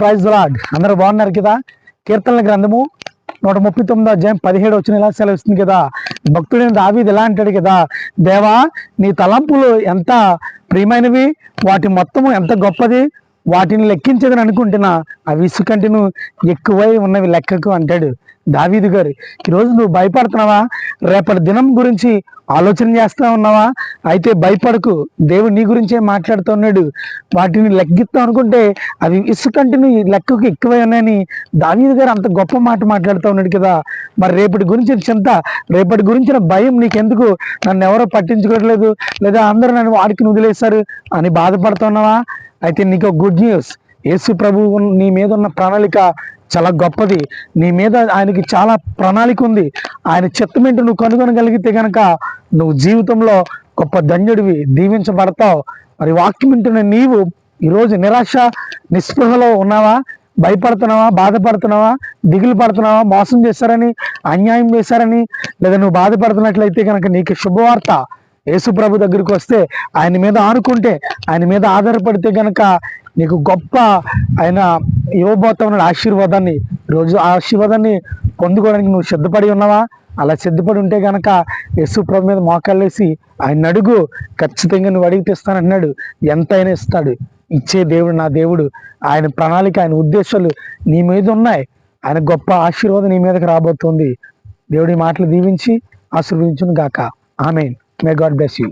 Praise lord. అందరూ బాగున్నారు కదా. కీర్తనల గ్రంథము 139 అధ్యాయం 17 వచ్చిన ఇలా సెలవిస్తుంది కదా. భక్తుడైన దావీదు ఎలా అంటాడు కదా, దేవా నీ తలంపులు ఎంత ప్రియమైనవి, వాటి మొత్తము ఎంత గొప్పది, వాటిని లెక్కించదని అనుకుంటున్నా, అవి ఇసుకంటిను ఎక్కువై ఉన్నవి లెక్కకు అంటాడు దావీదు గారు. ఈరోజు నువ్వు భయపడుతున్నావా? రేపటి దినం గురించి ఆలోచన చేస్తా ఉన్నావా? అయితే భయపడకు, దేవుడు నీ గురించే మాట్లాడుతున్నాడు. వాటిని లెక్కిస్తాం అనుకుంటే అవి ఇసుకంటిని లెక్కకు ఎక్కువై ఉన్నాయని దావీదు గారు అంత గొప్ప మాట మాట్లాడుతూ ఉన్నాడు కదా. మరి రేపటి గురించి చింత, రేపటి గురించిన భయం నీకెందుకు? నన్ను ఎవరో పట్టించుకోవట్లేదు, లేదా అందరూ నన్ను వాడికి వదిలేశారు అని బాధపడుతున్నావా? అయితే నీకు గుడ్ న్యూస్. యేసు ప్రభువు నీ మీద ఉన్న ప్రణాళిక చాలా గొప్పది. నీ మీద ఆయనకి చాలా ప్రణాళిక ఉంది. ఆయన చిత్తమేంటో నువ్వు కనుగొనగలిగితే కనుక నువ్వు జీవితంలో గొప్ప ధన్యుడివి, దీవించబడతావు. మరి వాక్యం వింటున్న నీవు ఈరోజు నిరాశ నిస్పృహలో ఉన్నావా? భయపడుతున్నావా? బాధపడుతున్నావా? దిగులు పడుతున్నావా? మోసం చేశారని, అన్యాయం చేశారని, లేదా నువ్వు బాధపడుతున్నట్లయితే కనుక నీకు శుభవార్త. యేసు ప్రభు దగ్గరికి వస్తే, ఆయన మీద ఆనుకుంటే, ఆయన మీద ఆధారపడితే కనుక నీకు గొప్ప ఆయన ఇవ్వబోతా ఉన్నాడు ఆశీర్వాదాన్ని. రోజు ఆ ఆశీర్వాదాన్ని పొందుకోవడానికి నువ్వు సిద్ధపడి ఉన్నావా? అలా సిద్ధపడి ఉంటే కనుక యేసు ప్రభు మీద మోకాళ్ళేసి ఆయన అడుగు, ఖచ్చితంగా నువ్వు అడిగితే ఇస్తానన్నాడు. ఎంతైనా ఇస్తాడు. ఇచ్చే దేవుడు నా దేవుడు. ఆయన ప్రణాళిక, ఆయన ఉద్దేశాలు నీ మీద ఉన్నాయి. ఆయన గొప్ప ఆశీర్వాదం నీ మీదకి రాబోతుంది. దేవుడి మాటలు దీవించి ఆశీర్వదించును గాక. ఆమేన్. May God bless you.